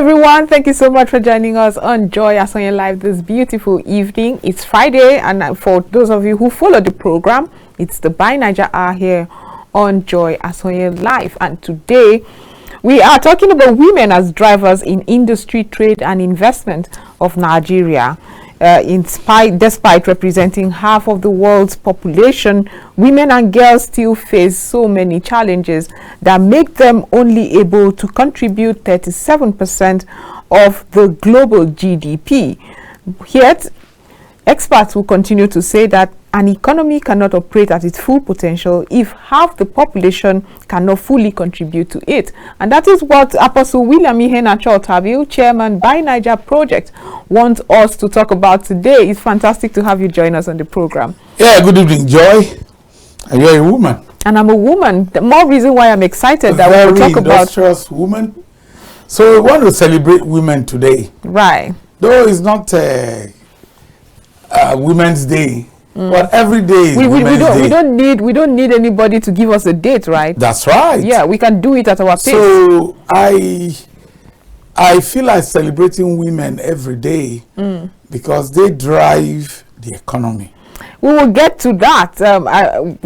everyone, thank you so much for joining us on Joyasonyelive this beautiful evening. It's Friday, and for those of you who follow the program, it's the Buy Naija hour here on Joyasonyelive. And today we are talking about women as drivers in industry, trade and investment of Nigeria. Despite representing half of the world's population, women and girls still face so many challenges that make them only able to contribute 37% of the global GDP. Yet, experts will continue to say that an economy cannot operate at its full potential if half the population cannot fully contribute to it. And that is what Apostle Willie, chairman Buy Naija project, wants us to talk about today. It's fantastic to have you join us on the program. Yeah, good evening, Joy. And you're a woman. And I'm a woman. The more reason why I'm excited that we'll talk about industrious woman. So we want to celebrate women today. Right. Though it's not Women's Day. But every day is Women's Day. We don't need anybody to give us a date, right? That's right. Yeah, we can do it at our pace. So I feel like celebrating women every day because they drive the economy. We will get to that.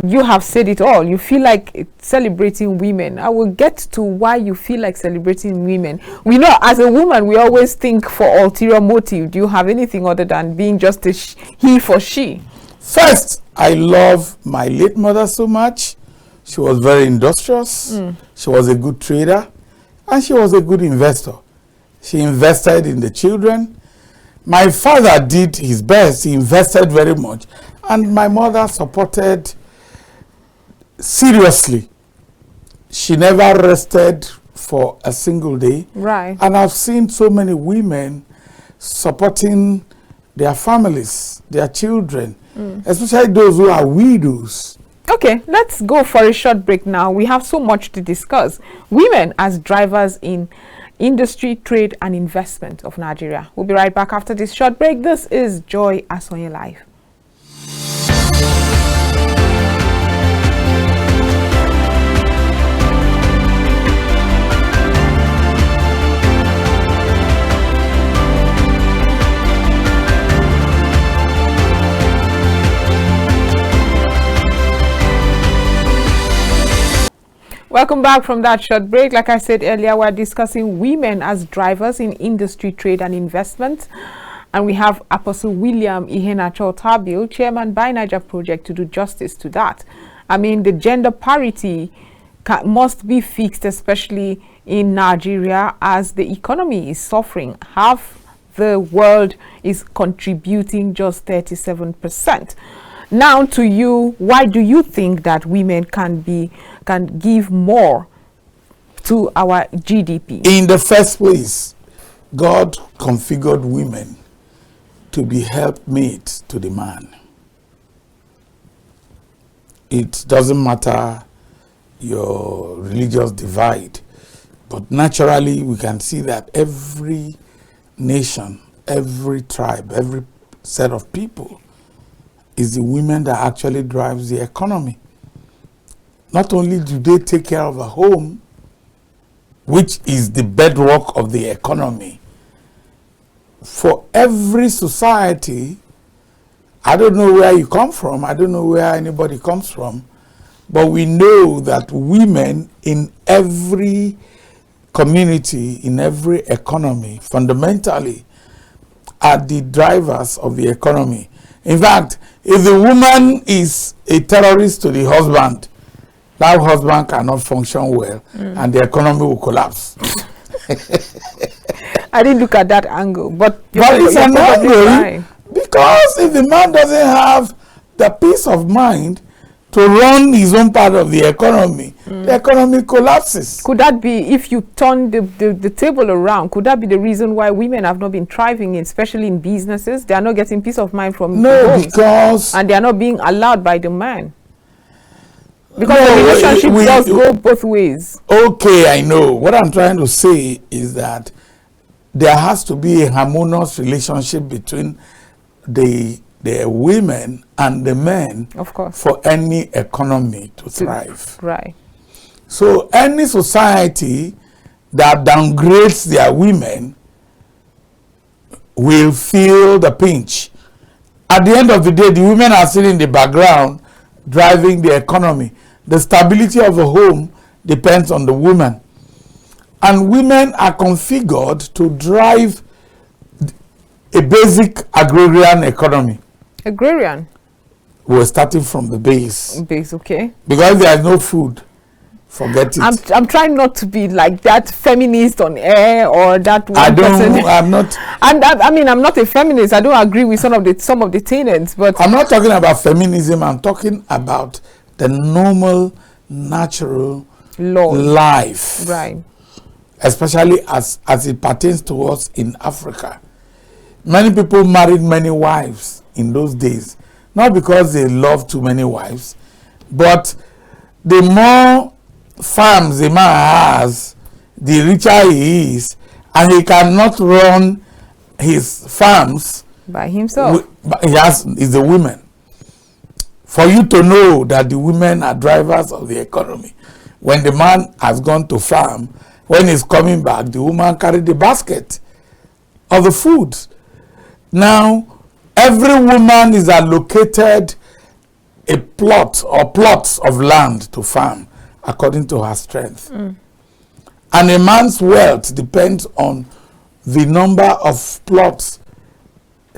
You have said it all. You feel like celebrating women. I will get to why you feel like celebrating women. We know as a woman, we always think for ulterior motive. Do you have anything other than being just a he for she? First, I love my late mother so much. She was very industrious. She was a good trader. And she was a good investor. She invested in the children. My father did his best. He invested very much. And my mother supported seriously. She never rested for a single day. Right. And I've seen so many women supporting their families, their children, especially those who are widows. Okay, let's go for a short break now. We have so much to discuss. Women as drivers in industry, trade and investment of Nigeria. We'll be right back after this short break. This is Joyasonyelive. Welcome back from that short break. Like I said earlier, we're discussing women as drivers in industry, trade and investment. And we have Apostle William Iheanacho-Tabil, chairman Buy Naija project, to do justice to that. I mean, the gender parity must be fixed, especially in Nigeria, as the economy is suffering. Half the world is contributing just 37%. Now to you, why do you think that women can give more to our GDP? In the first place, God configured women to be helpmates to the man. It doesn't matter your religious divide, but naturally we can see that every nation, every tribe, every set of people is the women that actually drives the economy. Not only do they take care of a home, which is the bedrock of the economy, for every society, I don't know where you come from, I don't know where anybody comes from, but we know that women in every community, in every economy, fundamentally, are the drivers of the economy. In fact, if the woman is a terrorist to the husband, that husband cannot function well and the economy will collapse. I didn't look at that angle, but it's an angle because if the man doesn't have the peace of mind to run his own part of the economy, the economy collapses. Could that be, if you turn the table around, could that be the reason why women have not been thriving, especially in businesses? They are not getting peace of mind from homes, because and they are not being allowed by the man. Because the relationship does go both ways. Okay, I know. What I'm trying to say is that there has to be a harmonious relationship between the women and the men, of course, for any economy to thrive. Right. So any society that downgrades their women will feel the pinch. At the end of the day, the women are still in the background driving the economy. The stability of a home depends on the woman. And women are configured to drive a basic agrarian economy. Agrarian? We're starting from the base. Base, okay. Because there is no food. Forget it. I'm trying not to be like that feminist on air or that one I'm not. And I mean, I'm not a feminist. I don't agree with some of the tenets, but I'm not talking about feminism. I'm talking about the normal, natural life. Right. Especially as it pertains to us in Africa. Many people married many wives in those days. Not because they love too many wives, but the more farms a man has, the richer he is, and he cannot run his farms by himself. Is the women. For you to know that the women are drivers of the economy. When the man has gone to farm, when he's coming back, the woman carried the basket of the food. Now, every woman is allocated a plot or plots of land to farm according to her strength. And a man's wealth depends on the number of plots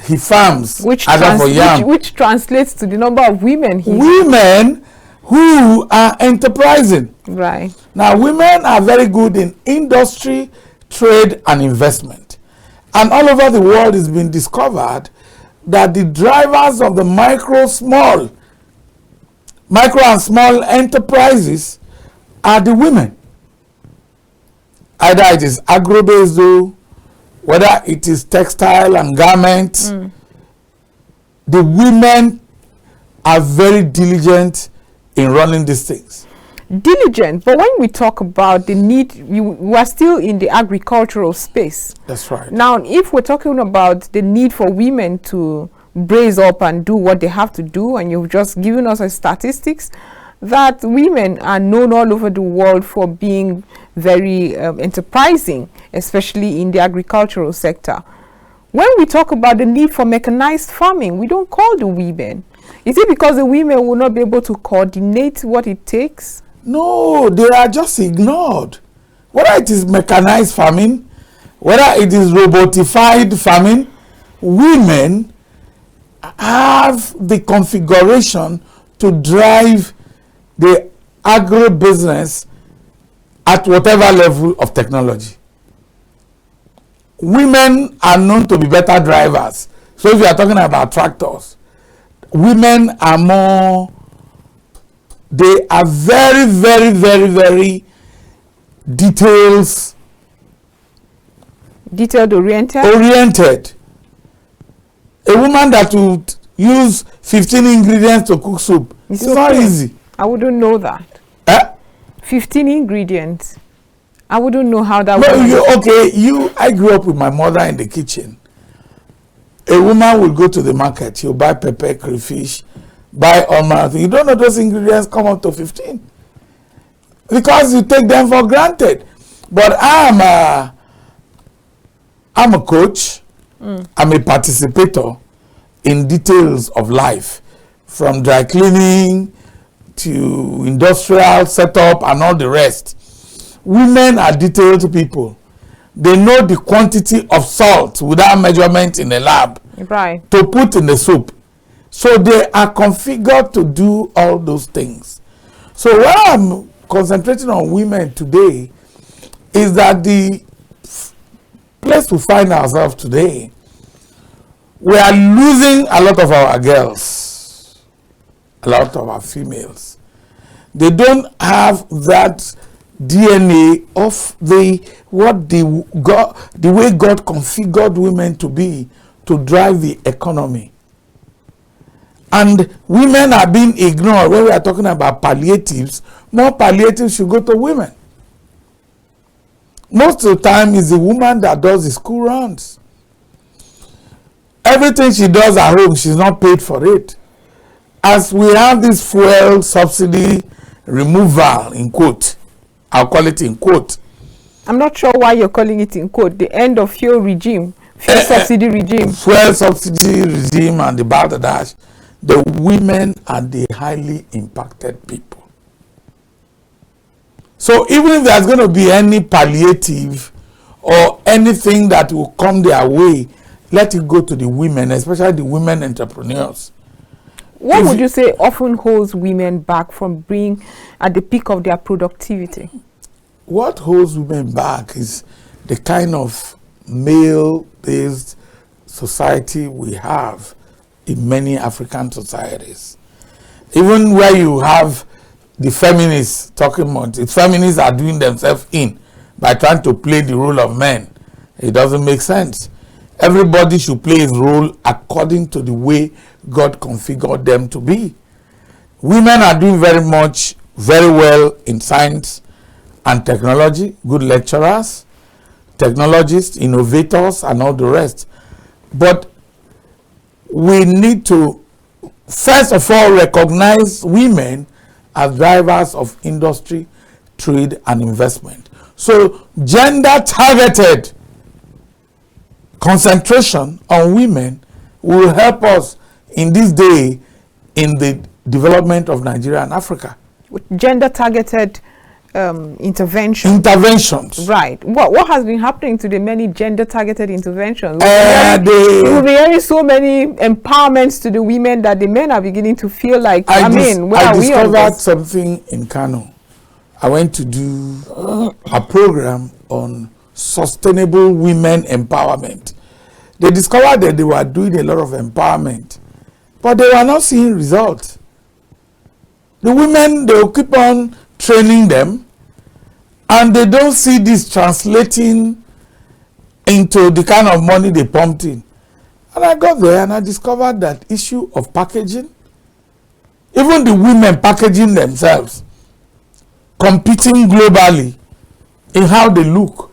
he farms. Which translates to the number of women women who are enterprising. Right. Now, women are very good in industry, trade, and investment. And all over the world it's been discovered that the drivers of the micro and small enterprises are the women. Either it is agro-based, whether it is textile and garments, the women are very diligent in running these things. Diligent, but when we talk about the need, we are still in the agricultural space. That's right. Now, if we're talking about the need for women to brace up and do what they have to do, and you've just given us a statistics that women are known all over the world for being very enterprising, especially in the agricultural sector. When we talk about the need for mechanized farming, we don't call the women. Is it because the women will not be able to coordinate what it takes? No, they are just ignored. Whether it is mechanized farming, whether it is robotified farming, women have the configuration to drive the agribusiness at whatever level of technology. Women are known to be better drivers. So if you are talking about tractors, women are more, they are very, very, very, very detailed oriented. A woman that would use 15 ingredients to cook soup, it's not easy. I wouldn't know that. 15 ingredients. I wouldn't know how that works. I grew up with my mother in the kitchen. A woman will go to the market, she'll buy pepper, crayfish, buy all manner of things. You don't know those ingredients come up to 15. Because you take them for granted. But I'm a coach. I'm a participator in details of life, from dry cleaning to industrial setup and all the rest. Women are detailed people. They know the quantity of salt without measurement in a lab to put in the soup. So they are configured to do all those things. So what I'm concentrating on women today is that the place we find ourselves today, we are losing a lot of our girls, a lot of our females. They don't have that DNA of the way God configured women to be, to drive the economy. And women are being ignored. When we are talking about palliatives, more palliatives should go to women. Most of the time, it's the woman that does the school runs. Everything she does at home, she's not paid for it. As we have this fuel subsidy removal, in quote, I'll call it in quote, I'm not sure why you're calling it in quote, the end of fuel regime, fuel subsidy regime. Fuel subsidy regime and the balderdash. The women are the highly impacted people. So even if there's going to be any palliative or anything that will come their way, let it go to the women, especially the women entrepreneurs. What would you say often holds women back from being at the peak of their productivity? What holds women back is the kind of male-based society we have in many African societies. Even where you have the feminists talking about it, feminists are doing themselves in by trying to play the role of men. It doesn't make sense. Everybody should play his role according to the way God configured them to be. Women are doing very well in science and technology, good lecturers, technologists, innovators, and all the rest. But we need to, first of all, recognize women as drivers of industry, trade, and investment. So gender-targeted concentration on women will help us in this day in the development of Nigeria and Africa. With gender-targeted interventions. Right. What has been happening to the many gender-targeted interventions? We will be hearing so many empowerments to the women that the men are beginning to feel like, I discovered something in Kano. I went to do a program on sustainable women empowerment. They discovered that they were doing a lot of empowerment, but they were not seeing results. The women, they will keep on training them, and they don't see this translating into the kind of money they pumped in. And I got there and I discovered that issue of packaging, even the women packaging themselves, competing globally in how they look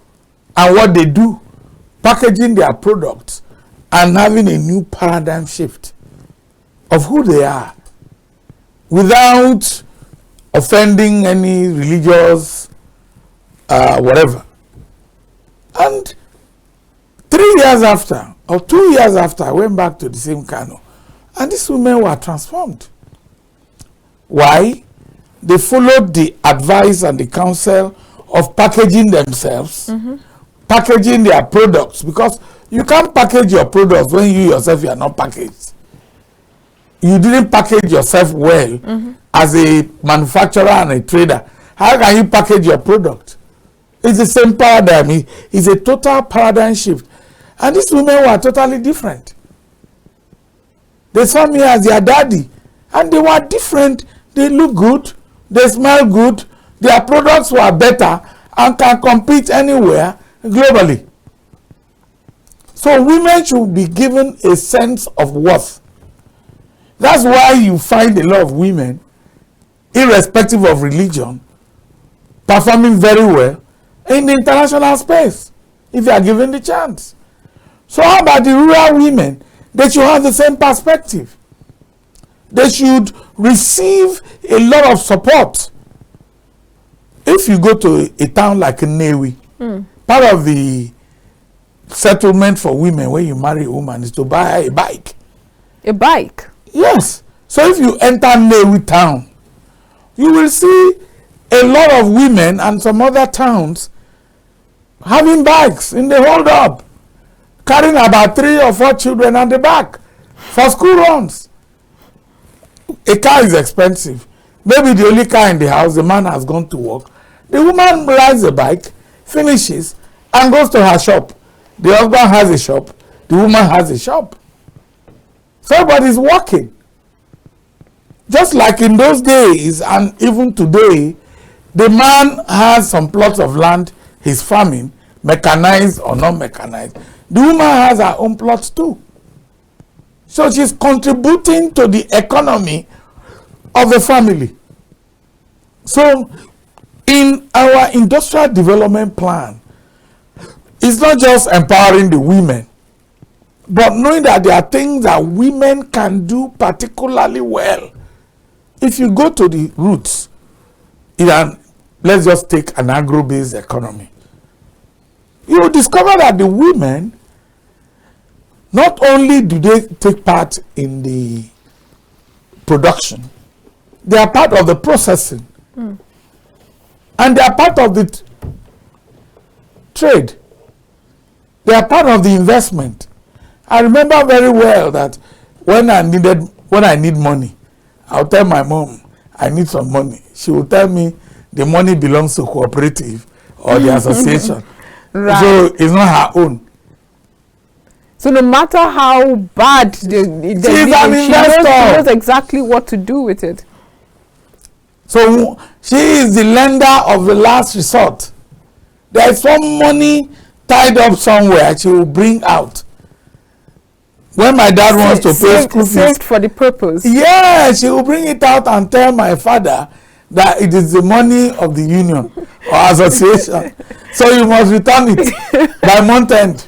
and what they do, packaging their products and having a new paradigm shift of who they are without offending any religious whatever. And 3 years after, or 2 years after, I went back to the same Kano, and these women were transformed. Why? They followed the advice and the counsel of packaging themselves, packaging their products, because you can't package your products when you yourself you are not packaged. You didn't package yourself well as a manufacturer and a trader. How can you package your product? It's the same paradigm. It's a total paradigm shift. And these women were totally different. They saw me as their daddy. And they were different. They look good. They smell good. Their products were better and can compete anywhere globally. So women should be given a sense of worth. That's why you find a lot of women, irrespective of religion, performing very well in the international space, if they are given the chance. So how about the rural women? They should have the same perspective. They should receive a lot of support. If you go to a town like Nnewi, part of the settlement for women when you marry a woman is to buy a bike. A bike? Yes. So if you enter Nnewi town, you will see a lot of women and some other towns having bikes in the hold up, carrying about 3 or 4 children on the back for school runs. A car is expensive. Maybe the only car in the house, the man has gone to work. The woman rides a bike, finishes, and goes to her shop. The husband has a shop. The woman has a shop. So everybody's working. Just like in those days and even today, the man has some plots of land, he's farming, mechanized or not mechanized. The woman has her own plots too. So she's contributing to the economy of the family. So in our industrial development plan, it's not just empowering the women, but knowing that there are things that women can do particularly well. If you go to the roots, let's just take an agro-based economy. you will discover that the women, not only do they take part in the production, they are part of the processing. And they are part of the trade. They are part of the investment. I remember very well that when I need money, I'll tell my mom, I need some money. She will tell me the money belongs to cooperative or the association. Right. So it's not her own. So no matter how bad she knows exactly what to do with it. So she is the lender of the last resort. There is some money tied up somewhere she will bring out. When my dad wants to pay school fees, saved for the purpose. Yeah, she will bring it out and tell my father that it is the money of the union or association. So you must return it by month end.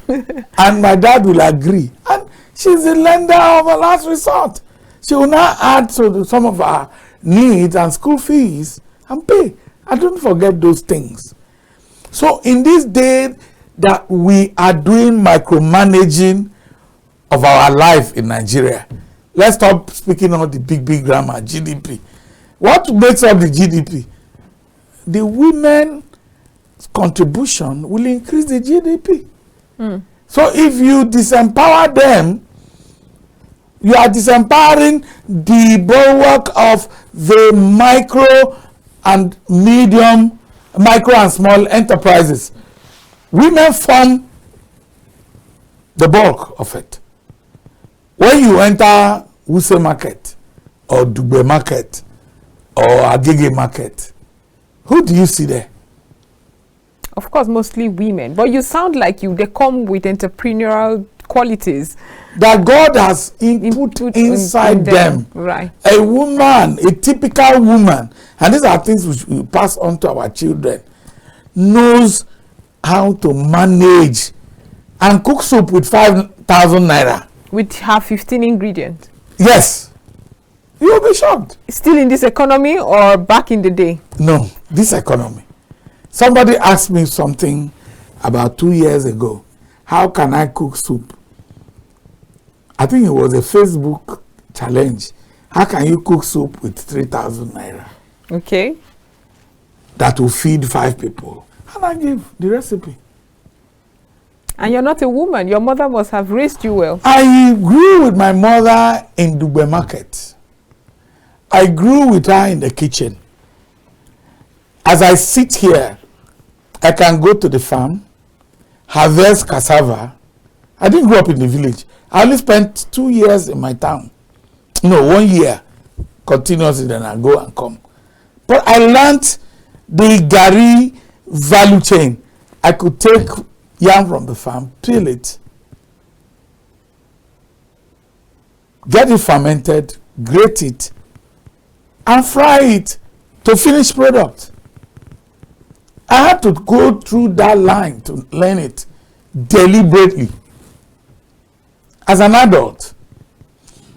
And my dad will agree. And she's the lender of a last resort. She will now add to some of our needs and school fees and pay. And don't forget those things. So in this day that we are doing micromanaging of our life in Nigeria, let's stop speaking of the big grammar, GDP. What makes up the GDP? The women's contribution will increase the GDP. So if you disempower them, you are disempowering the bulwark of the micro and small enterprises. Women form the bulk of it. When you enter Wuse market or Dugbe market or Agege market, who do you see there? Of course, mostly women. But you sound like they come with entrepreneurial qualities that God has input inside them. Right. A woman, a typical woman, and these are things which we pass on to our children, knows how to manage and cook soup with 5,000 naira. With her 15 ingredients. Yes. You will be shocked. Still in this economy or back in the day? No, this economy. Somebody asked me something about 2 years ago. How can I cook soup? I think it was a Facebook challenge. How can you cook soup with 3,000 naira? Okay. That will feed 5 people. And I gave the recipe. And you're not a woman. Your mother must have raised you well. I grew with my mother in Dugbe market. I grew with her in the kitchen. As I sit here, I can go to the farm, harvest cassava. I didn't grow up in the village. I only spent 2 years in my town. No, 1 year continuously, then I go and come. But I learned the Gari value chain. I could take yam from the farm, peel it, get it fermented, grate it, and fry it to finished product. I had to go through that line to learn it deliberately as an adult.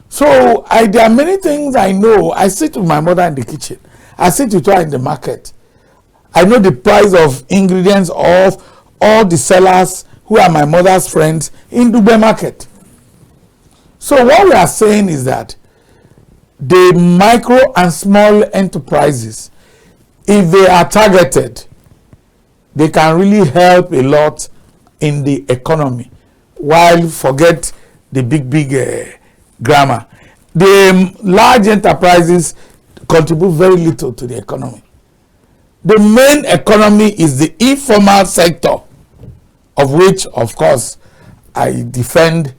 So there are many things I know. I sit with my mother in the kitchen. I sit with her in the market. I know the price of ingredients of all the sellers who are my mother's friends in Dugbe market. So what we are saying is that the micro and small enterprises, if they are targeted, they can really help a lot in the economy, while forget the big grammar. The large enterprises contribute very little to the economy. The main economy is the informal sector, of which, of course, I defend,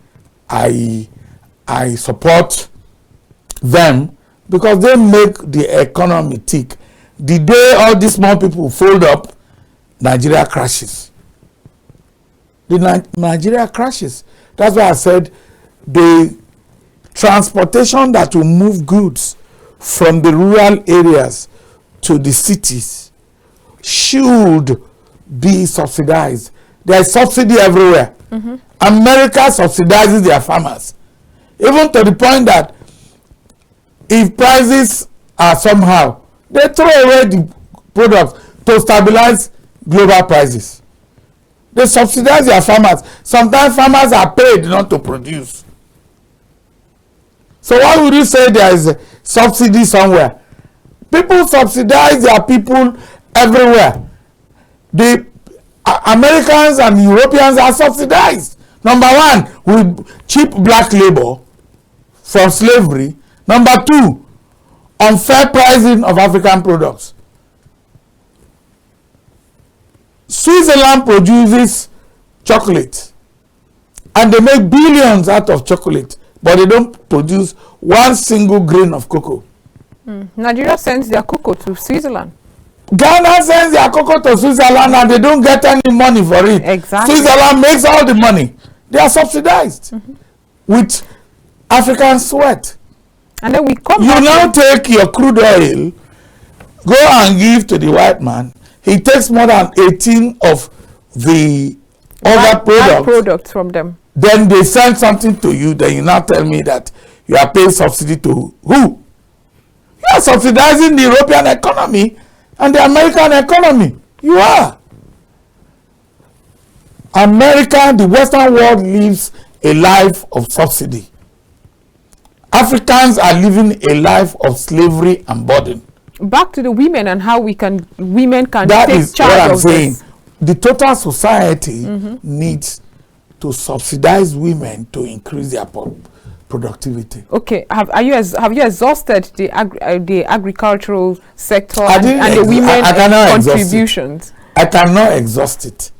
I support them, because they make the economy tick. The day all these small people fold up, Nigeria crashes. Nigeria crashes. That's why I said the transportation that will move goods from the rural areas to the cities should be subsidized. There is subsidy everywhere. America subsidizes their farmers, even to the point that if prices are somehow, they throw away the products to stabilize global prices. They subsidize their farmers. Sometimes farmers are paid not to produce. So why would you say there is a subsidy somewhere? People subsidize their people everywhere. The Americans and Europeans are subsidized. Number one, with cheap black labor from slavery. Number two, unfair pricing of African products. Switzerland produces chocolate and they make billions out of chocolate, but they don't produce one single grain of cocoa. Nigeria sends their cocoa to Switzerland. Ghana sends their cocoa to Switzerland and they don't get any money for it. Exactly. Switzerland makes all the money. They are subsidized with African sweat. And then we come You now take your crude oil, go and give to the white man. He takes more than 18 of the other products from them. Then they send something to you. Then you now tell me that you are paying subsidy to who? You are subsidizing the European economy and the American economy. You are. America, the Western world, lives a life of subsidy. Africans are living a life of slavery and burden. Back to the women and how women can that take is charge what I'm of saying. this. The total society needs to subsidize women to increase their productivity. Okay, have you exhausted the agricultural sector and the women contributions? I cannot exhaust it.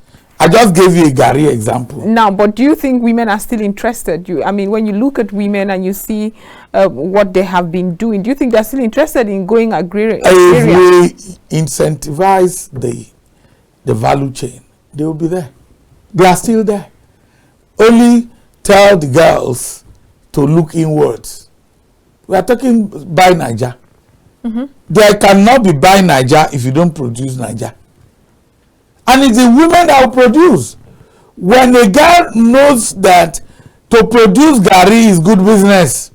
I just gave you a Gary example. Now, but do you think women are still interested? I mean, when you look at women and you see what they have been doing, do you think they're still interested in going agrarian? If we incentivize the value chain, they will be there. They are still there. Only tell the girls to look inwards. We are talking buy Naija. There cannot be buy Naija if you don't produce Naija. And it's the women that will produce. When a girl knows that to produce gari is good business,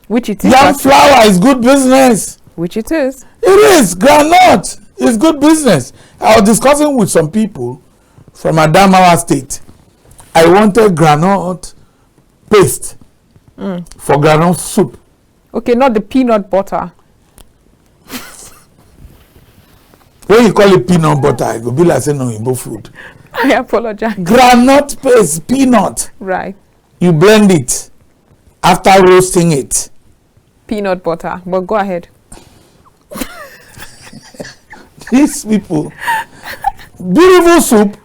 which it is, yam flour is good business, which it is. It is. Groundnut is good business. I was discussing with some people from Adamawa State. I wanted groundnut paste for groundnut soup. Okay, not the peanut butter. When you call it peanut butter, it will be like saying no Igbo food. I apologize. Groundnut paste, peanut. Right. You blend it after roasting it. Peanut butter. But go ahead. These people, beautiful soup,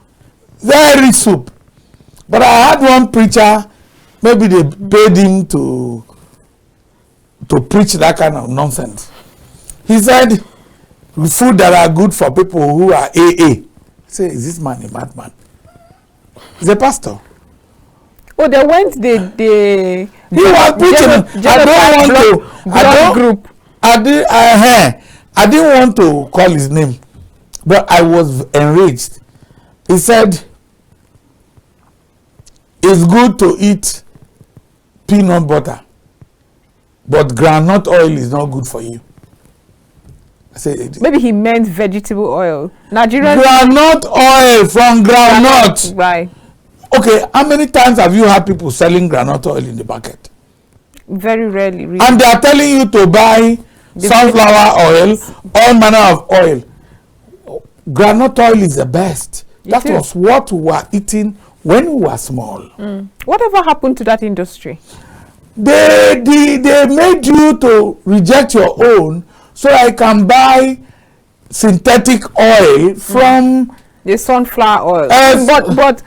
very rich soup. But I had one preacher, maybe they paid him to preach that kind of nonsense. He said, food that are good for people who are AA. I say, is this man a madman? He's a pastor. Oh, they went he was preaching. I didn't want to call his name, but I was enraged. He said, it's good to eat peanut butter, but groundnut oil is not good for you. I said, maybe he meant vegetable oil. Nigerian groundnut oil from groundnut. Right. Okay, how many times have you had people selling groundnut oil in the market? Very rarely. Really. And they are telling you to buy sunflower oil, all manner of oil. Groundnut oil is the best. That was what we were eating when we were small. Whatever happened to that industry? They made you to reject your own so I can buy synthetic oil from the sunflower oil. But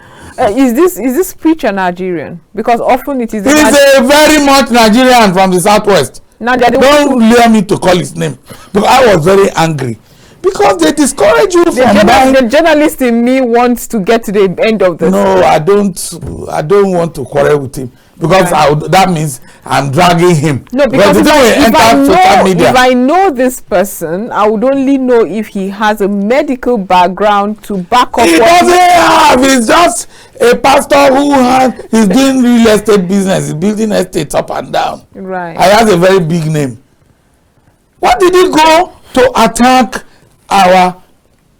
is this preacher Nigerian? Because often it is. He's a very much Nigerian from the southwest. Don't lure me to call his name, because I was very angry. Because they discourage you from buying. The journalist in me wants to get to the end of this. No, I don't want to quarrel with him, because that means I'm dragging him. No, because if I know this person, I would only know if he has a medical background to back up. He doesn't have. He's just a pastor he's doing real estate business. He's building estates up and down. Right. He has a very big name. What did he go to attack our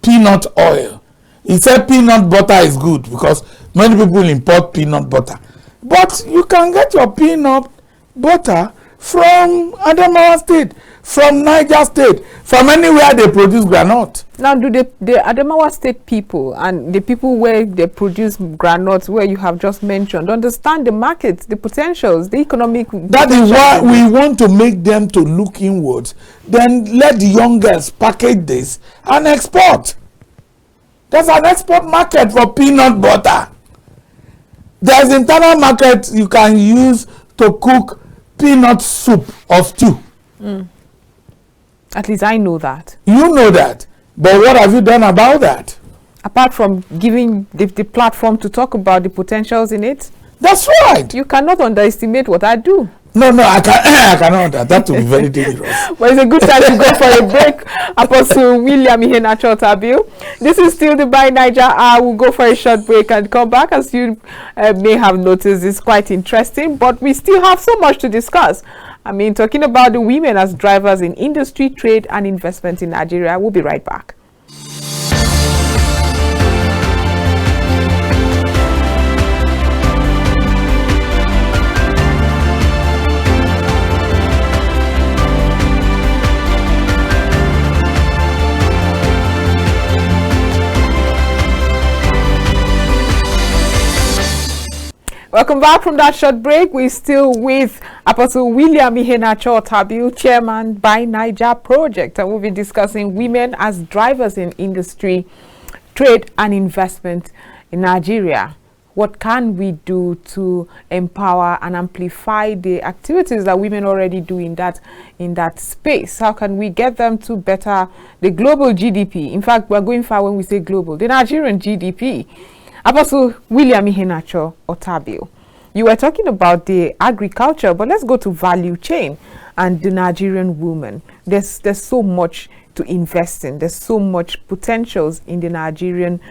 peanut oil? He said peanut butter is good because many people import peanut butter. But you can get your peanut butter from Adamawa State, from Niger State, from anywhere they produce groundnut. Now, do the Adamawa State people and the people where they produce groundnuts, where you have just mentioned, understand the market, the potentials, the economic? That is why we want to make them to look inwards. Then let the young girls package this and export. There's an export market for peanut butter. There's internal market you can use to cook peanut soup or stew. At least I know that. You know that. But what have you done about that? Apart from giving the platform to talk about the potentials in it? That's right. You cannot underestimate what I do. No, I cannot. That would be very dangerous. But it's a good time to go for a break. Apostle William Otabil. This is still the By Naija. I will go for a short break and come back. As you may have noticed, it's quite interesting, but we still have so much to discuss. I mean, talking about the women as drivers in industry, trade, and investment in Nigeria. We'll be right back. Welcome back from that short break. We're still with Apostle William Otabil, Chairman By Naija Project, and we'll be discussing women as drivers in industry, trade, and investment in Nigeria. What can we do to empower and amplify the activities that women already do in that space? How can we get them to better the global GDP? In fact, we're going far when we say global, the Nigerian GDP. Apostle William Otabil, you were talking about the agriculture, but let's go to value chain and the Nigerian woman. There's so much to invest in. There's so much potentials in the Nigerian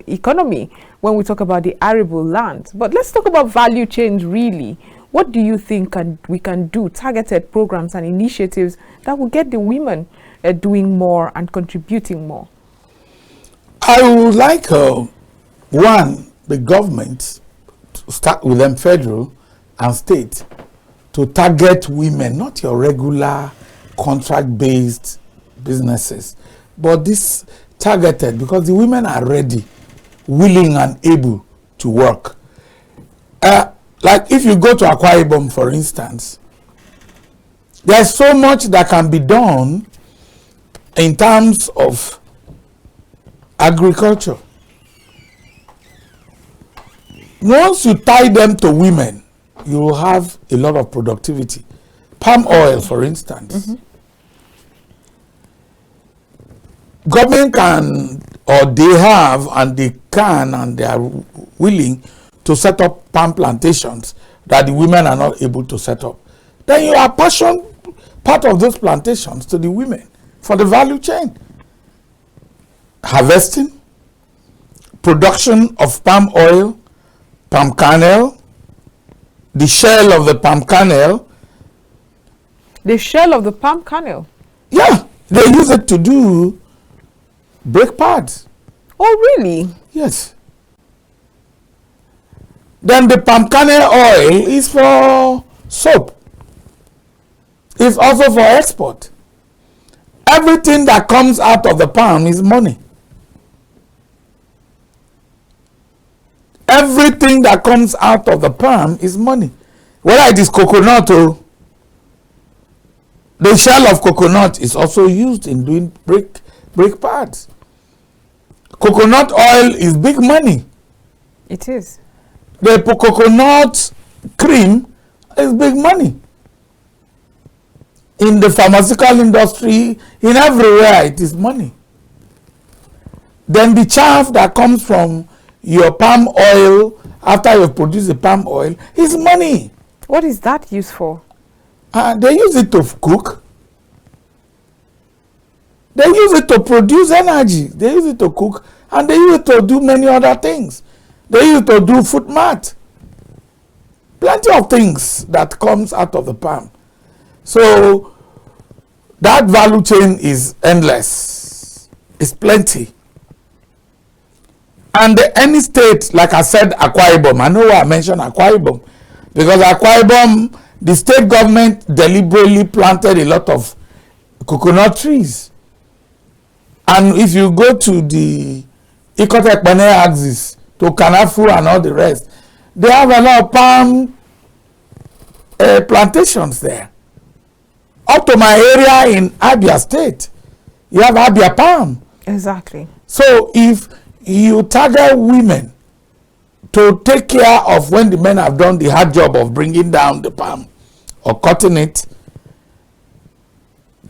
economy when we talk about the arable land. But let's talk about value chains really. What do you think we can do, targeted programs and initiatives that will get the women doing more and contributing more? I would like, one, the government, to start with them federal and state, to target women, not your regular contract-based businesses, but this targeted, because the women are ready, willing and able to work. Like if you go to Akwa Ibom, for instance, there's so much that can be done in terms of agriculture. Once you tie them to women, you will have a lot of productivity. Palm oil, for instance. Government can, or they have, and they can, and they are willing to set up palm plantations that the women are not able to set up. Then you apportion part of those plantations to the women for the value chain. Harvesting, production of palm oil, palm kernel, the shell of the palm kernel. The shell of the palm kernel? Yeah, they use it to do brake pads. Oh, really? Yes. Then the palm kernel oil is for soap. It's also for export. Everything that comes out of the palm is money. Everything that comes out of the palm is money. Whether it is coconut or the shell of coconut is also used in doing brake pads. Coconut oil is big money. It is. The coconut cream is big money. In the pharmaceutical industry, in everywhere, it is money. Then the chaff that comes from your palm oil after you've produced the palm oil is money. What is that used for? They use it to cook. They use it to produce energy. They use it to cook, and they use it to do many other things. They use it to do foot mat. Plenty of things that comes out of the palm. So that value chain is endless. It's plenty. And any state, like I said, Akwa Ibom, I know why I mentioned Akwa Ibom, because Akwa Ibom, the state government deliberately planted a lot of coconut trees. And if you go to the Ikotekpene axis, to Kanafu and all the rest, they have a lot of palm plantations there. Up to my area in Abia State, you have Abia palm. Exactly. So if you target women to take care of when the men have done the hard job of bringing down the palm or cutting it,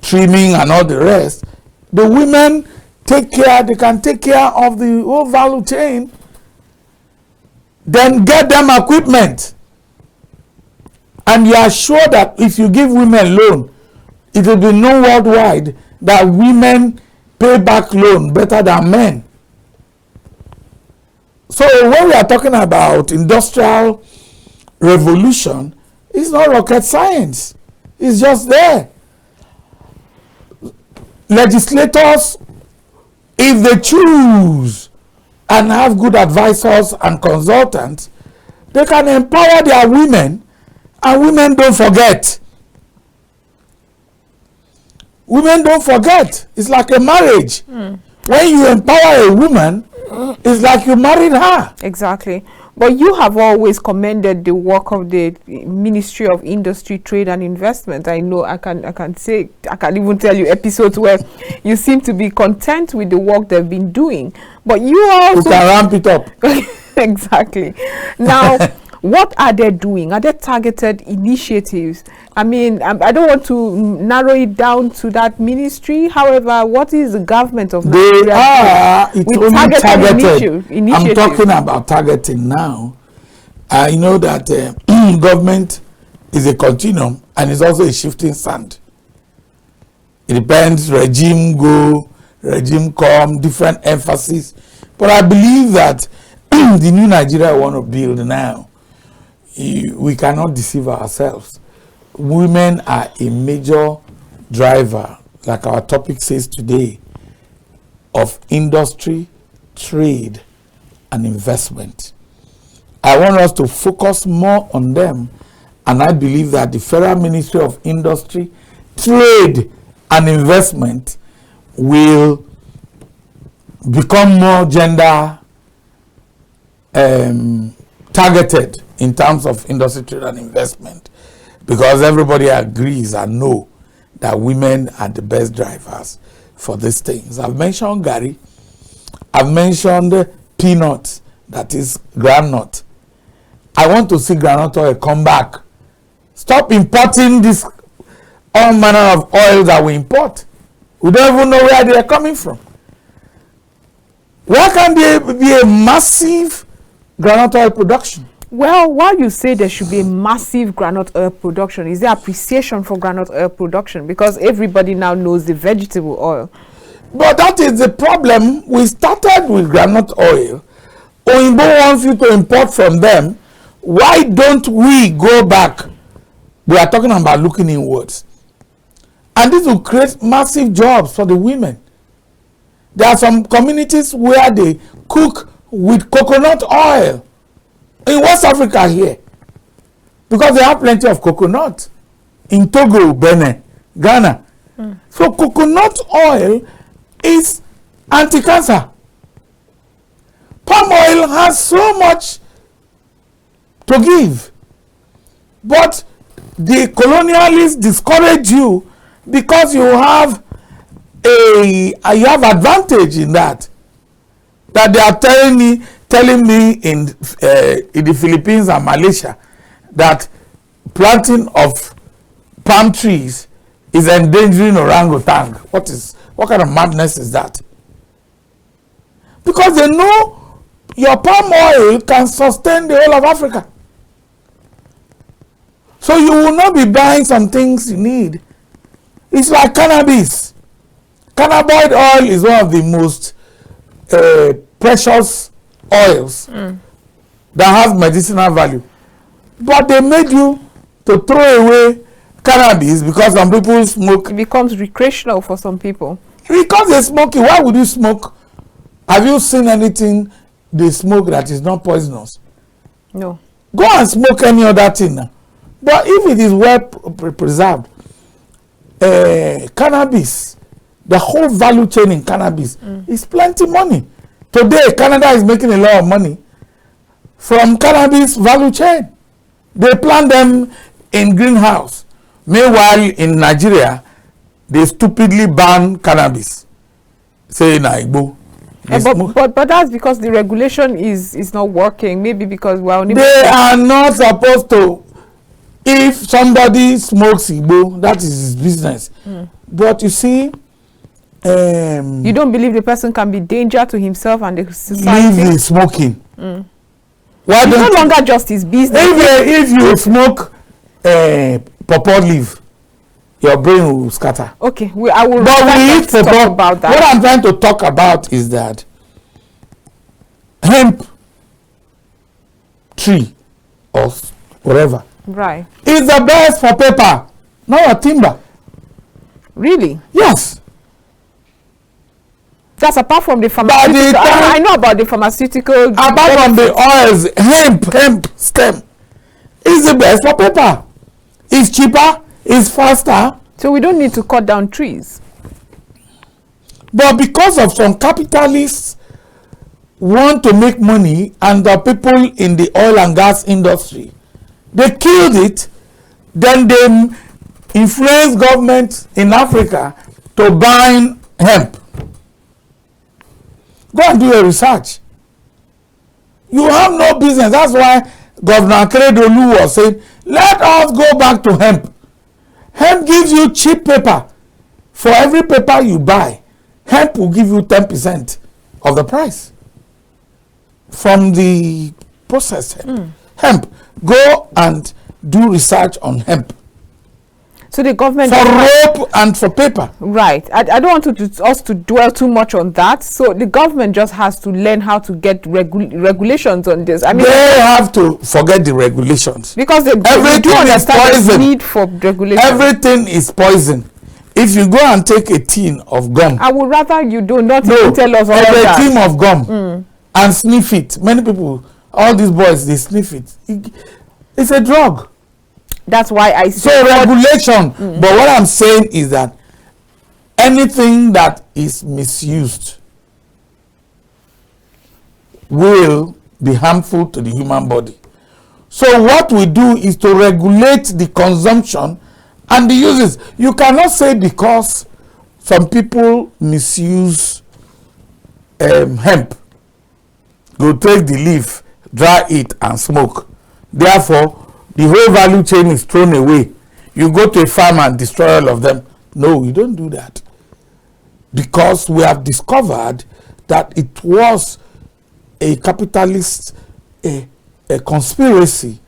trimming and all the rest, the women take care, they can take care of the whole value chain, then get them equipment. And you are sure that if you give women loan, it will be known worldwide that women pay back loan better than men. So when we are talking about industrial revolution, it's not rocket science. It's just there. Legislators, if they choose and have good advisors and consultants, they can empower their women, and women don't forget. Women don't forget. It's like a marriage. When you empower a woman, it's like you married her. Exactly. But you have always commended the work of the Ministry of Industry, Trade and Investment. I know I can even tell you episodes where you seem to be content with the work they've been doing. But you also can ramp it up. Exactly. Now, what are they doing? Are there targeted initiatives? I mean, I don't want to narrow it down to that ministry. However, what is the government of Nigeria? It's only targeted. I'm talking about targeting now. I know that government is a continuum and is also a shifting sand. It depends, regime go, regime come, different emphasis. But I believe that the new Nigeria I want to build now, we cannot deceive ourselves. Women are a major driver, like our topic says today, of industry, trade, and investment. I want us to focus more on them, and I believe that the Federal Ministry of Industry, Trade, and Investment will become more gender targeted in terms of industry, trade, and investment, because everybody agrees and know that women are the best drivers for these things. I've mentioned Gary, I've mentioned peanuts, that is groundnut. I want to see groundnut oil come back. Stop importing this all manner of oil that we import. We don't even know where they are coming from. Why can't there be a massive groundnut oil production? Well, while you say there should be a massive groundnut oil production, is there appreciation for groundnut oil production? Because everybody now knows the vegetable oil. But that is the problem. We started with groundnut oil. Oyinbo wants you to import from them. Why don't we go back? We are talking about looking inwards. And this will create massive jobs for the women. There are some communities where they cook with coconut oil. In West Africa here, because they have plenty of coconut. In Togo, Benin, Ghana. So coconut oil is anti-cancer. Palm oil has so much to give. But the colonialists discourage you because you have advantage in that. That they are telling me in the Philippines and Malaysia that planting of palm trees is endangering orangutan. What kind of madness is that? Because they know your palm oil can sustain the whole of Africa. So you will not be buying some things you need. It's like cannabis. Cannabinoid oil is one of the most precious oils that has medicinal value, but they made you to throw away cannabis because some people smoke. It becomes recreational for some people Because they smoke it. Why would you smoke? Have you seen anything they smoke that is not poisonous? No. Go and smoke any other thing now. But if it is well preserved, cannabis, the whole value chain in cannabis is plenty money. Today, Canada is making a lot of money from cannabis value chain. They plant them in greenhouse. Meanwhile, in Nigeria, they stupidly ban cannabis. Say Naibo. But that's because the regulation is not working. Maybe because they are not supposed to. If somebody smokes Igbo, that is his business. But you see, you don't believe the person can be danger to himself and the society. Leave the smoking. Why it's no longer just his business. If you smoke pawpaw leaf, your brain will scatter. Okay, I will talk about that. What I'm trying to talk about is that hemp tree or whatever, right, is the best for paper, not a timber. Really? Yes. That's apart from the pharmaceutical. I know about the pharmaceutical. Apart from the oils, hemp stem is the best for paper. It's cheaper, it's faster. So we don't need to cut down trees. But because of some capitalists want to make money and the people in the oil and gas industry, they killed it, then they influence government in Africa to ban hemp. Go and do your research. You have no business. That's why Governor Keredolu was saying, let us go back to hemp. Hemp gives you cheap paper. For every paper you buy, hemp will give you 10% of the price from the processed hemp. Go and do research on hemp. So the government for rope and for paper. Right. I don't want us to dwell too much on that. So the government just has to learn how to get regulations on this. I mean, they have to forget the regulations because they do understand the need for regulation. Everything is poison. If you go and take a tin of gum, I would rather you do not even tell us all that. A tin of gum and sniff it. Many people, all these boys, they sniff it. It's a drug. That's why I say so regulation. But what I'm saying is that anything that is misused will be harmful to the human body. So what we do is to regulate the consumption and the uses. You cannot say because some people misuse hemp, go take the leaf, dry it and smoke. Therefore, the whole value chain is thrown away. You go to a farm and destroy all of them. No, you don't do that. Because we have discovered that it was a capitalist, a conspiracy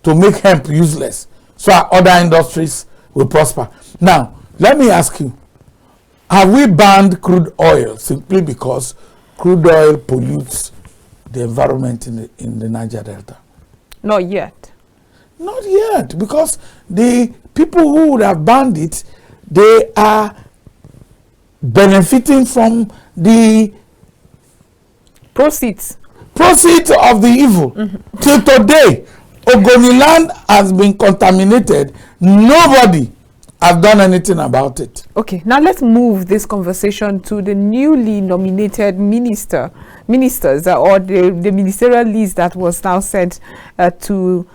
to make hemp useless. So our other industries will prosper. Now, let me ask you, have we banned crude oil simply because crude oil pollutes the environment in the Niger Delta? Not yet. Not yet, because the people who would have banned it, they are benefiting from the proceeds of the evil. Till today, Ogoniland has been contaminated. Nobody has done anything about it. Okay, now let's move this conversation to the newly nominated ministers or the ministerial list that was now sent to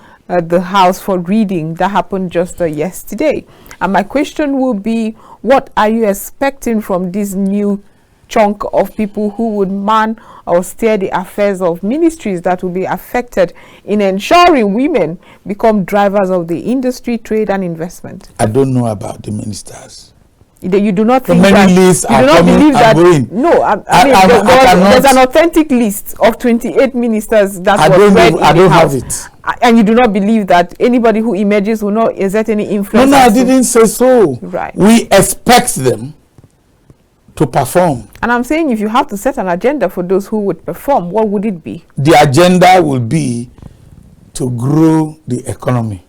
the House for reading. That happened just yesterday. And my question will be, what are you expecting from this new chunk of people who would man or steer the affairs of ministries that will be affected in ensuring women become drivers of the industry, trade and investment? I don't know about the ministers. You do not think many that lists you are do not coming believe that? Going. No, I mean there's an authentic list of 28 ministers that was read in the House. I don't have it. And you do not believe that anybody who emerges will not exert any influence? No, I didn't say so. Right. We expect them to perform. And I'm saying, if you have to set an agenda for those who would perform, what would it be? The agenda will be to grow the economy,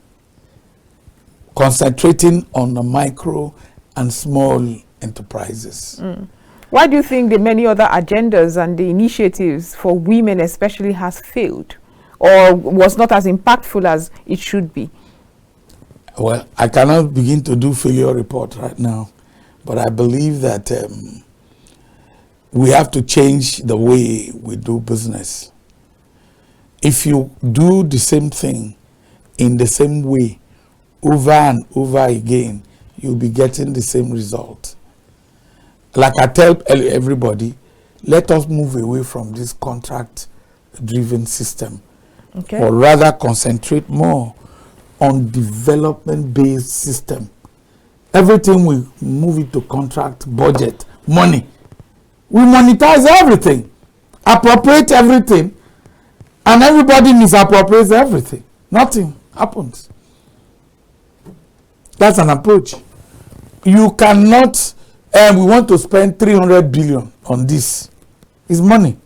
concentrating on the micro and small enterprises. Why do you think the many other agendas and the initiatives for women especially has failed or was not as impactful as it should be? Well, I cannot begin to do failure report right now, but I believe that we have to change the way we do business. If you do the same thing in the same way over and over again, you'll be getting the same result. Like I tell everybody, let us move away from this contract-driven system, or rather concentrate more on development-based system. Everything we move it to contract, budget, money. We monetize everything, appropriate everything, and everybody misappropriates everything. Nothing happens. That's an approach. You cannot, we want to spend 300 billion on this. It's money.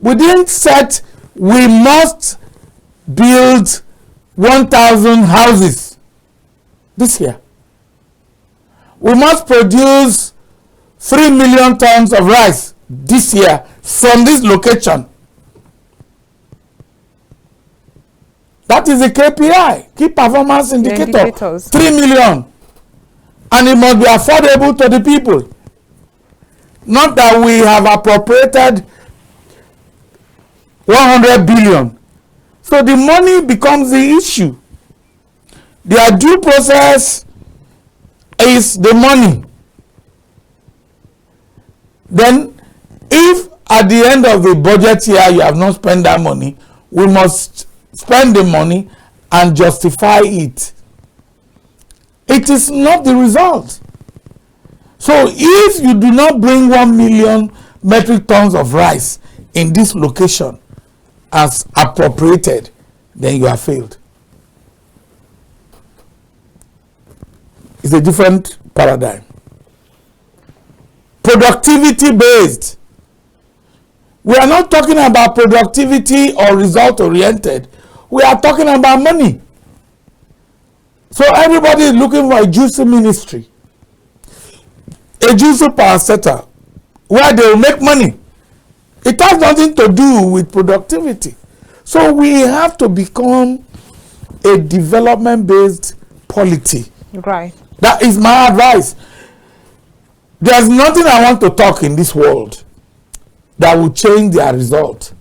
We didn't set, we must build 1,000 houses this year. We must produce 3 million tons of rice this year from this location. That is a KPI, key performance indicator. 3 million. And it must be affordable to the people. Not that we have appropriated 100 billion. So the money becomes the issue. The due process is the money. Then, if at the end of the budget year you have not spent that money, we must spend the money and justify it. It is not the result. So if you do not bring 1 million metric tons of rice in this location as appropriated, then you have failed. It's a different paradigm. Productivity based. We are not talking about productivity or result oriented. We are talking about money. So everybody is looking for a juicy ministry, a juicy parastatal, where they will make money. It has nothing to do with productivity. So we have to become a development-based polity. Right. That is my advice. There's nothing I want to talk in this world that will change their result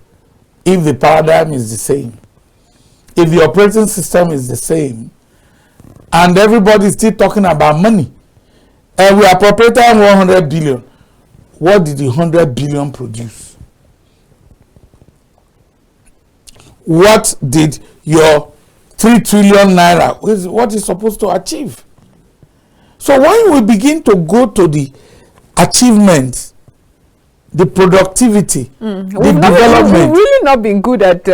if the paradigm is the same, if the operating system is the same, and everybody is still talking about money. And we appropriated 100 billion. What did the 100 billion produce? What did your 3 trillion naira, what is supposed to achieve? So when we begin to go to the achievements, the productivity, the development. We've really not been good at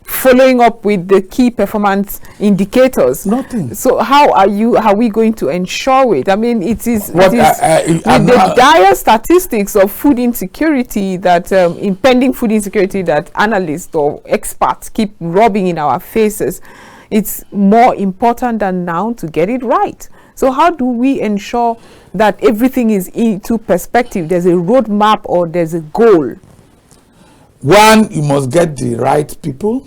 following up with the key performance indicators. Nothing. So how are we going to ensure it? I mean, with the dire statistics of food insecurity, that impending food insecurity that analysts or experts keep rubbing in our faces, it's more important than now to get it right. So how do we ensure that everything is into perspective? There's a roadmap or there's a goal. One, you must get the right people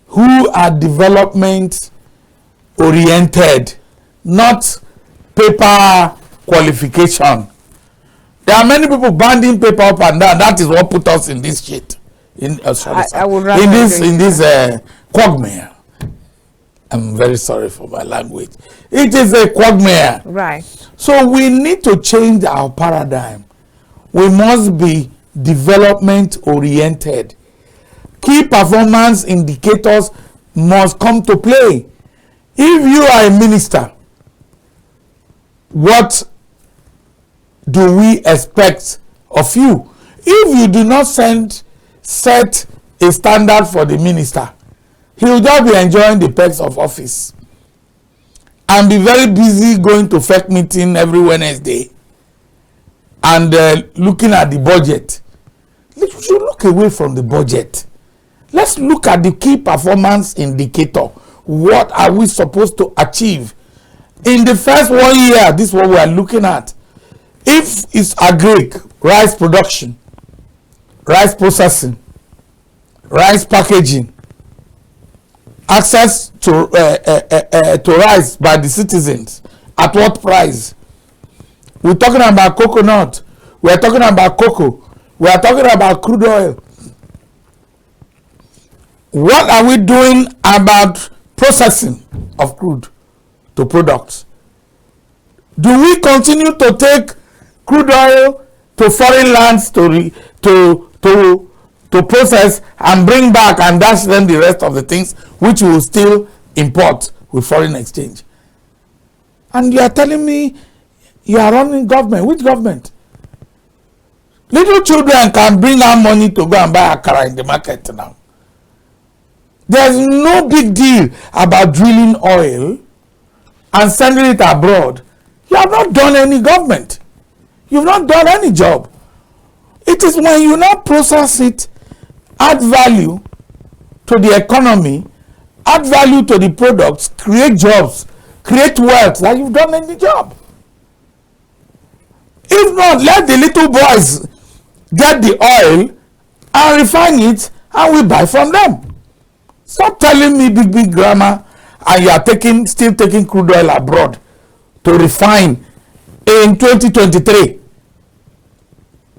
who are development oriented, not paper qualification. There are many people banding paper up and down. That is what put us in this shit. In this quagmire. I'm very sorry for my language. It is a quagmire. Right. So we need to change our paradigm. We must be development oriented. Key performance indicators must come to play. If you are a minister, what do we expect of you? If you do not set a standard for the minister, he will just be enjoying the perks of office and be very busy going to FEC meeting every Wednesday and looking at the budget. We should look away from the budget. Let's look at the key performance indicator. What are we supposed to achieve? In the first 1 year, this is what we are looking at. If it's agric, rice production, rice processing, rice packaging, access to rice by the citizens, at what price? We're talking about coconut, we're talking about cocoa, we are talking about crude oil. What are we doing about processing of crude to products? Do we continue to take crude oil to foreign lands to process and bring back and dash them the rest of the things which we will still import with foreign exchange? And you are telling me you are running government. Which government? Little children can bring out money to go and buy akara in the market now. There's no big deal about drilling oil and sending it abroad. You have not done any government. You've not done any job. It is when you now process it, add value to the economy, add value to the products, create jobs, create wealth, that you've done any job. If not, let the little boys get the oil and refine it and we buy from them. Stop telling me big grammar and you are still taking crude oil abroad to refine in 2023.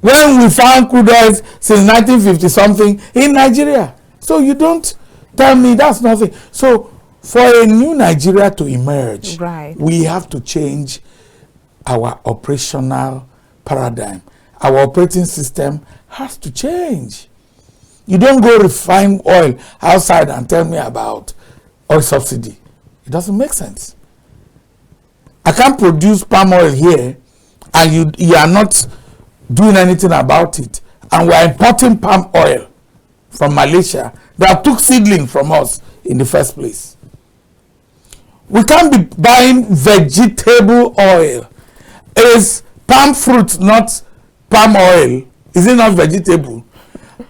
When we found crude oil since 1950 something in Nigeria. So you don't tell me that's nothing. So for a new Nigeria to emerge, right, we have to change our operational paradigm. Our operating system has to change. You don't go refine oil outside and tell me about oil subsidy. It doesn't make sense. I can't produce palm oil here and you are not doing anything about it. And we are importing palm oil from Malaysia that took seedling from us in the first place. We can't be buying vegetable oil. Is palm fruit not palm oil? Is it not vegetable?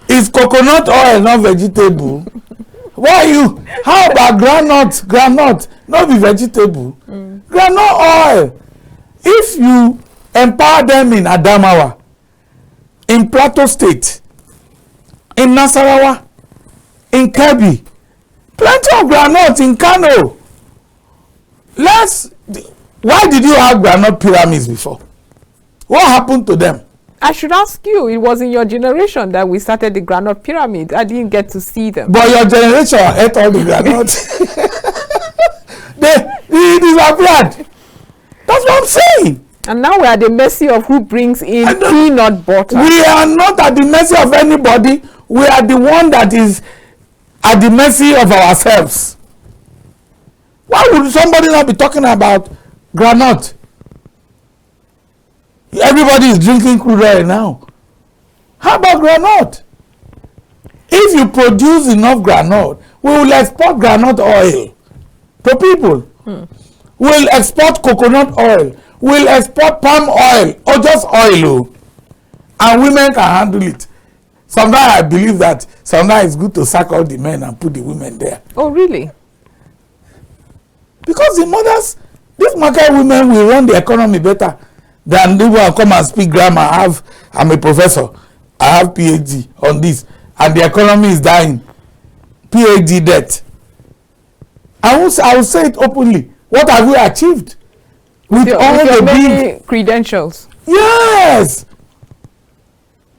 Is coconut oil not vegetable? Why you? How about groundnut? Groundnut not be vegetable. Groundnut oil. If you empower them in Adamawa, in Plateau State, in Nasarawa, in Kebbi, plenty of groundnut in Kano. Why did you have groundnut pyramids before? What happened to them? I should ask you, it was in your generation that we started the groundnut pyramid. I didn't get to see them. But your generation ate all the groundnut. they disappeared. That's what I'm saying. And now we are at the mercy of who brings in peanut butter. We are not at the mercy of anybody. We are the one that is at the mercy of ourselves. Why would somebody not be talking about groundnut? Everybody is drinking crude oil now. How about groundnut? If you produce enough groundnut, we will export groundnut oil to people. We'll export coconut oil. We'll export palm oil or just oil. And women can handle it. Sometimes I believe that sometimes it's good to sack all the men and put the women there. Oh, really? Because the mothers, these market women will run the economy better than they will come and speak grammar. I'm a professor. I have PhD on this. And the economy is dying. PhD debt. I will say it openly. What have we achieved? With all the many credentials. Yes.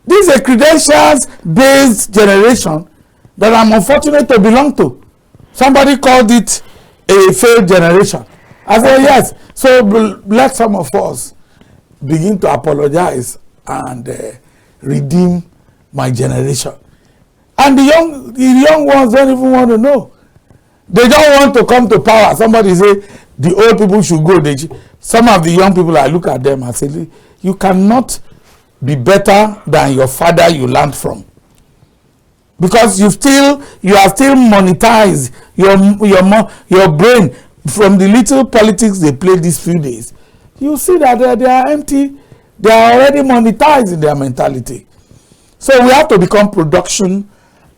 This is a credentials-based generation that I'm unfortunate to belong to. Somebody called it a failed generation. I said yes. So let some of us begin to apologize and redeem my generation. And the young ones don't even want to know. They don't want to come to power. Somebody say the old people should go. Some of the young people, I look at them and say, you cannot be better than your father you learned from. Because you are still monetized your brain from the little politics they played these few days. You see that they are empty. They are already monetized in their mentality. So we have to become production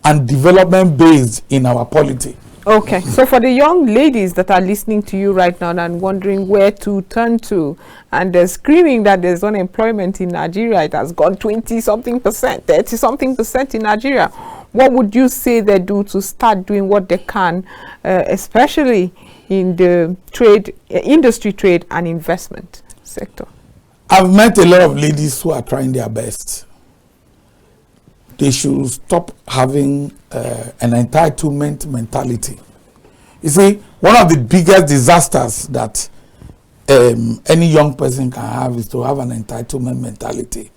and development based in our polity. Okay, so for the young ladies that are listening to you right now and wondering where to turn to, and they're screaming that there's unemployment in Nigeria, it has gone 20-something%, 30-something% in Nigeria, what would you say they do to start doing what they can, especially in the trade, industry, trade and investment sector? I've met a lot of ladies who are trying their best. They should stop having an entitlement mentality. You see, one of the biggest disasters that any young person can have is to have an entitlement mentality.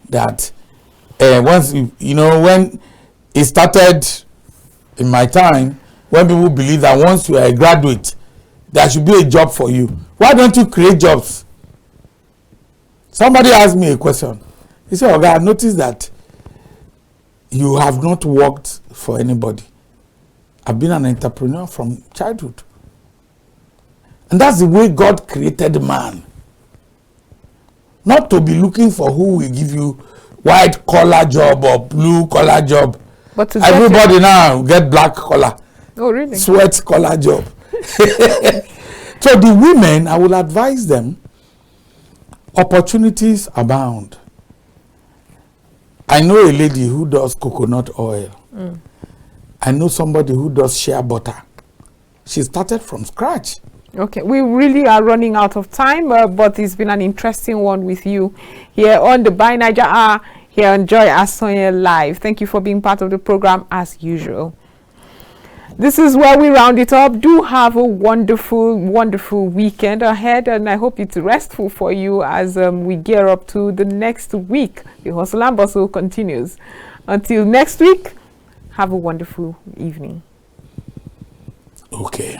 That once, you know, when it started in my time, when people believe that once you are a graduate, there should be a job for you. Why don't you create jobs? Somebody asked me a question. He said, okay, I noticed that you have not worked for anybody. I've been an entrepreneur from childhood. And that's the way God created man. Not to be looking for who will give you white collar job or blue collar job. But everybody now get black collar. Oh, really? Sweat collar job. So the women, I will advise them, opportunities abound. I know a lady who does coconut oil. I know somebody who does shea butter. She started from scratch. Okay, we really are running out of time, but it's been an interesting one with you here on the Buy Naija Hour, here on Joyasonyelive. Thank you for being part of the program as usual. This is where we round it up. Do have a wonderful, wonderful weekend ahead, and I hope it's restful for you as we gear up to the next week. The hustle and bustle continues. Until next week, have a wonderful evening. Okay.